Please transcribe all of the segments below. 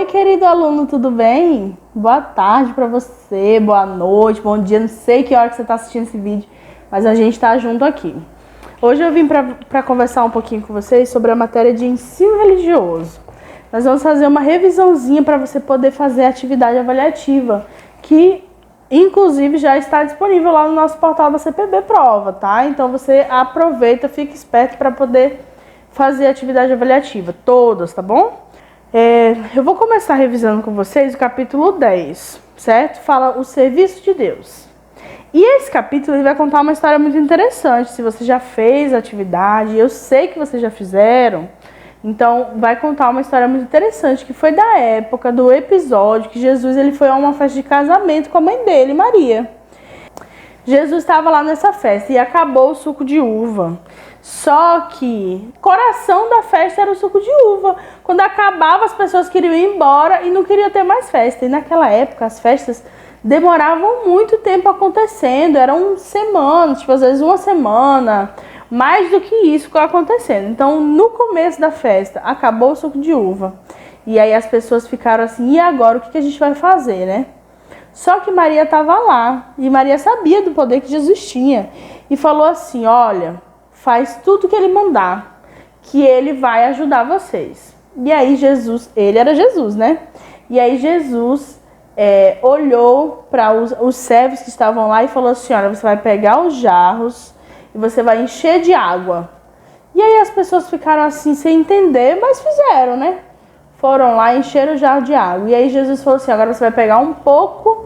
querido aluno, tudo bem? Boa tarde para você, boa noite, bom dia, não sei que hora que você está assistindo esse vídeo, mas a gente está junto aqui. Hoje eu vim para conversar um pouquinho com vocês sobre a matéria de ensino religioso. Nós vamos fazer uma revisãozinha para você poder fazer a atividade avaliativa, que inclusive já está disponível lá no nosso portal da CPB Prova, tá? Então você aproveita, fica esperto para poder fazer a atividade avaliativa, todas, tá bom? Eu vou começar revisando com vocês o capítulo 10, certo? Fala o serviço de Deus. E esse capítulo ele vai contar uma história muito interessante. Se você já fez a atividade, eu sei que vocês já fizeram, então vai contar uma história muito interessante, que foi da época do episódio que Jesus ele foi a uma festa de casamento com a mãe dele, Maria. Jesus estava lá nessa festa e acabou o suco de uva. Só que o coração da festa era o suco de uva. Quando acabava, as pessoas queriam ir embora e não queriam ter mais festa. E naquela época, as festas demoravam muito tempo acontecendo. Eram semanas, tipo, às vezes uma semana, mais do que isso acontecendo. Então, no começo da festa, acabou o suco de uva. E aí as pessoas ficaram assim, e agora, o que a gente vai fazer, né? Só que Maria estava lá, e Maria sabia do poder que Jesus tinha. E falou assim, olha, faz tudo que ele mandar, que ele vai ajudar vocês. E aí Jesus, ele era Jesus, né? E aí Jesus olhou para os servos que estavam lá e falou assim, olha, você vai pegar os jarros e você vai encher de água. E aí as pessoas ficaram assim, sem entender, mas fizeram, né? Foram lá e encheram o jarro de água. E aí Jesus falou assim, agora você vai pegar um pouco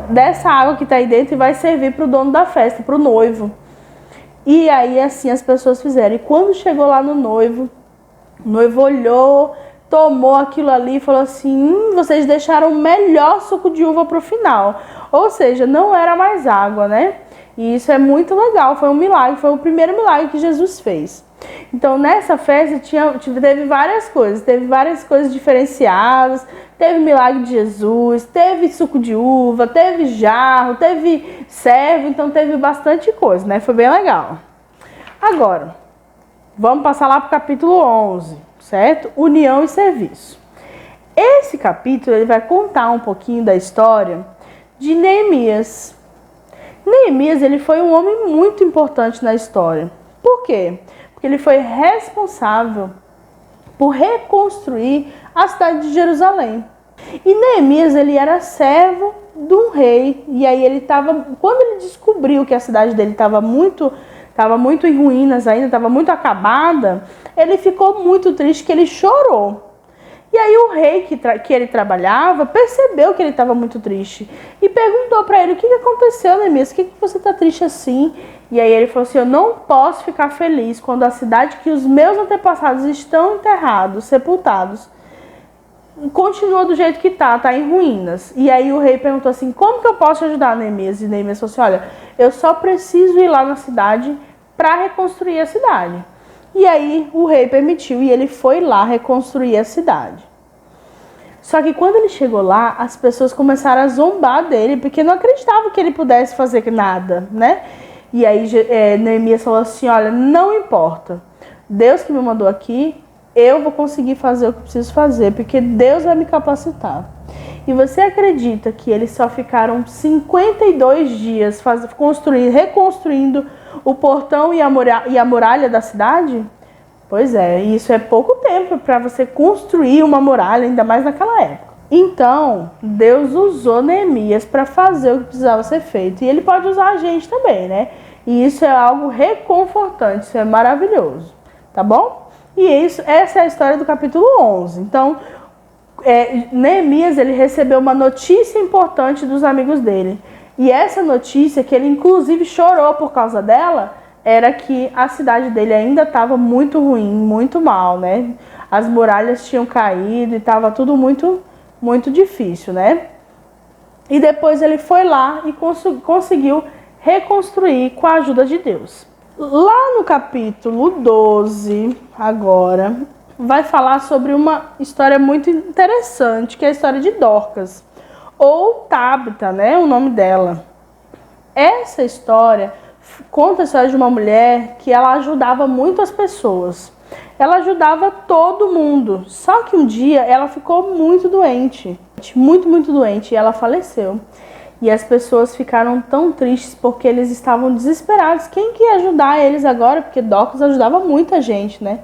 dessa água que está aí dentro e vai servir para o dono da festa, para o noivo. E aí assim as pessoas fizeram. E quando chegou lá no noivo, o noivo olhou, tomou aquilo ali e falou assim, vocês deixaram o melhor suco de uva para o final. Ou seja, não era mais água, né? E isso é muito legal, foi um milagre, foi o primeiro milagre que Jesus fez. Então nessa festa teve várias coisas diferenciadas, teve milagre de Jesus, teve suco de uva, teve jarro, teve servo, então teve bastante coisa, né? Foi bem legal. Agora, vamos passar lá para o capítulo 11, certo? União e serviço. Esse capítulo ele vai contar um pouquinho da história de Neemias. Neemias ele foi um homem muito importante na história. Por quê? Porque ele foi responsável por reconstruir a cidade de Jerusalém. E Neemias ele era servo de um rei. E aí quando ele descobriu que a cidade dele estava muito em ruínas ainda, estava muito acabada, ele ficou muito triste, que ele chorou. E aí o rei que ele trabalhava percebeu que ele estava muito triste e perguntou para ele, o que aconteceu, Neemias? Por que você está triste assim? E aí ele falou assim, eu não posso ficar feliz quando a cidade que os meus antepassados estão enterrados, sepultados, continua do jeito que está em ruínas. E aí o rei perguntou assim, como que eu posso ajudar Neemias? E Neemias falou assim, olha, eu só preciso ir lá na cidade para reconstruir a cidade. E aí o rei permitiu e ele foi lá reconstruir a cidade. Só que quando ele chegou lá, as pessoas começaram a zombar dele, porque não acreditavam que ele pudesse fazer nada, né? E aí Neemias falou assim, olha, não importa, Deus que me mandou aqui, eu vou conseguir fazer o que preciso fazer, porque Deus vai me capacitar. E você acredita que eles só ficaram 52 dias reconstruindo o portão e a muralha da cidade? Pois é, isso é pouco tempo para você construir uma muralha, ainda mais naquela época. Então, Deus usou Neemias para fazer o que precisava ser feito. E ele pode usar a gente também, né? E isso é algo reconfortante, isso é maravilhoso, tá bom? E essa é a história do capítulo 11. Então, Neemias ele recebeu uma notícia importante dos amigos dele. E essa notícia, que ele inclusive chorou por causa dela, era que a cidade dele ainda estava muito ruim, muito mal, né? As muralhas tinham caído e estava tudo muito, muito difícil, né? E depois ele foi lá e conseguiu reconstruir com a ajuda de Deus. Lá no capítulo 12, agora, vai falar sobre uma história muito interessante, que é a história de Dorcas, ou Tabita, né? O nome dela. Essa história conta a história de uma mulher que ela ajudava muito as pessoas. Ela ajudava todo mundo. Só que um dia ela ficou muito doente. Muito doente. E ela faleceu. E as pessoas ficaram tão tristes porque eles estavam desesperados. Quem que ia ajudar eles agora? Porque Dorcas ajudava muita gente, né?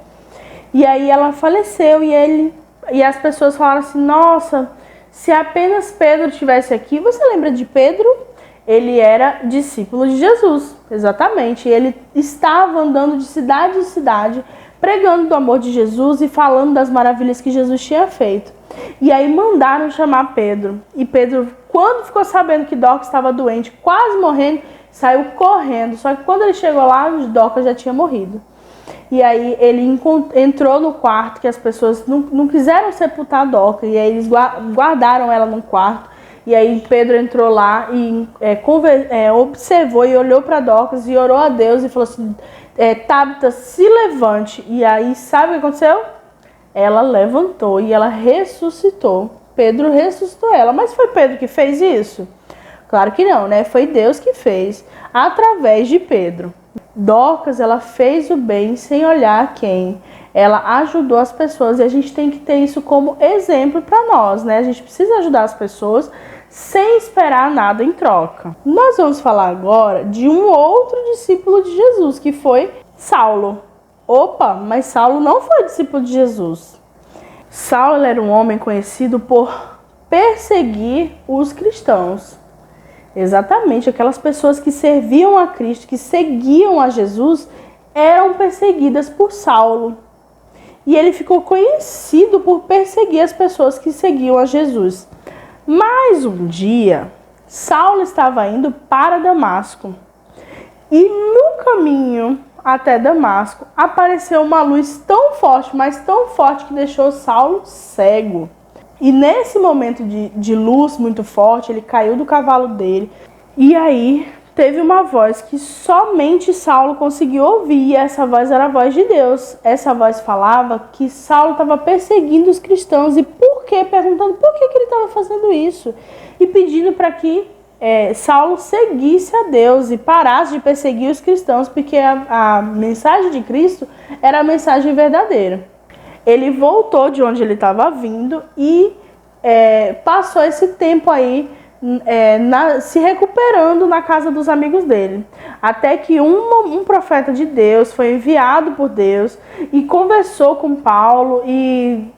E aí ela faleceu e as pessoas falaram assim, nossa, se apenas Pedro estivesse aqui. Você lembra de Pedro? Ele era discípulo de Jesus, exatamente. Ele estava andando de cidade em cidade, pregando do amor de Jesus e falando das maravilhas que Jesus tinha feito. E aí mandaram chamar Pedro. E Pedro, quando ficou sabendo que Dorcas estava doente, quase morrendo, saiu correndo. Só que quando ele chegou lá, Dorcas já tinha morrido. E aí ele entrou no quarto, que as pessoas não quiseram sepultar Dorcas. E aí eles guardaram ela num quarto. E aí Pedro entrou lá e observou e olhou para Dorcas e orou a Deus e falou assim, Tabita, se levante. E aí sabe o que aconteceu? Ela levantou e ela ressuscitou. Pedro ressuscitou ela. Mas foi Pedro que fez isso? Claro que não, né? Foi Deus que fez, através de Pedro. Dorcas, ela fez o bem sem olhar a quem. Ela ajudou as pessoas e a gente tem que ter isso como exemplo para nós, né? A gente precisa ajudar as pessoas sem esperar nada em troca. Nós vamos falar agora de um outro discípulo de Jesus, que foi Saulo. Opa, mas Saulo não foi discípulo de Jesus. Saulo era um homem conhecido por perseguir os cristãos. Exatamente, aquelas pessoas que serviam a Cristo, que seguiam a Jesus, eram perseguidas por Saulo. E ele ficou conhecido por perseguir as pessoas que seguiam a Jesus. Mas um dia, Saulo estava indo para Damasco. E no caminho até Damasco, apareceu uma luz tão forte, mas tão forte, que deixou Saulo cego. E nesse momento de luz muito forte, ele caiu do cavalo dele. E aí teve uma voz que somente Saulo conseguiu ouvir. E essa voz era a voz de Deus. Essa voz falava que Saulo estava perseguindo os cristãos. E por quê? Perguntando por que ele estava fazendo isso. E pedindo para que Saulo seguisse a Deus e parasse de perseguir os cristãos. Porque a mensagem de Cristo era a mensagem verdadeira. Ele voltou de onde ele estava vindo e passou esse tempo aí se recuperando na casa dos amigos dele. Até que um profeta de Deus foi enviado por Deus e conversou com Paulo e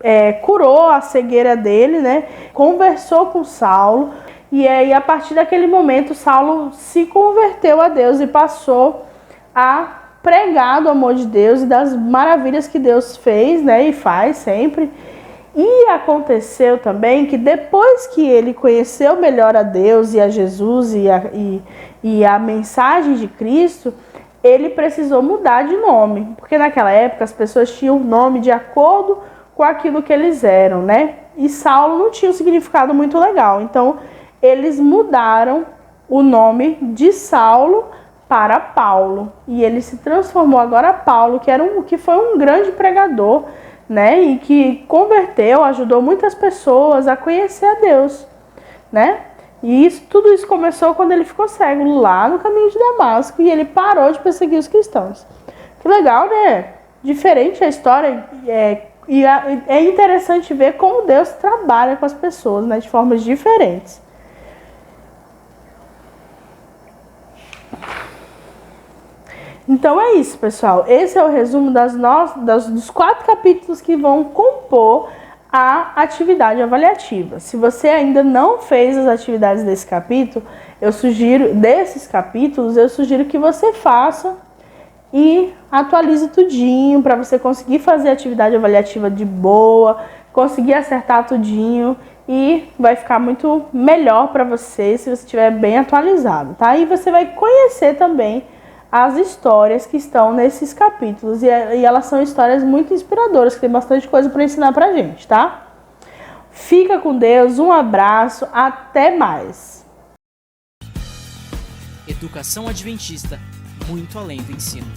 curou a cegueira dele, né? Conversou com Saulo. E aí, a partir daquele momento, Saulo se converteu a Deus e passou a pregar do amor de Deus e das maravilhas que Deus fez, né, e faz sempre. E aconteceu também que depois que ele conheceu melhor a Deus e a Jesus e a mensagem de Cristo, ele precisou mudar de nome. Porque naquela época as pessoas tinham nome de acordo com aquilo que eles eram, né? E Saulo não tinha um significado muito legal. Então eles mudaram o nome de Saulo para Paulo, e ele se transformou agora Paulo, que foi um grande pregador, né, e que converteu, ajudou muitas pessoas a conhecer a Deus, né? E tudo isso começou quando ele ficou cego lá no caminho de Damasco e ele parou de perseguir os cristãos. Que legal, né? Diferente a história, e é interessante ver como Deus trabalha com as pessoas, né, de formas diferentes. Então é isso, pessoal. Esse é o resumo dos 4 capítulos que vão compor a atividade avaliativa. Se você ainda não fez as atividades desses capítulos, eu sugiro que você faça e atualize tudinho para você conseguir fazer a atividade avaliativa de boa, conseguir acertar tudinho, e vai ficar muito melhor para você se você estiver bem atualizado, tá? E você vai conhecer também as histórias que estão nesses capítulos, e elas são histórias muito inspiradoras, que tem bastante coisa para ensinar pra gente, tá? Fica com Deus, um abraço, até mais. Educação Adventista, muito além do ensino.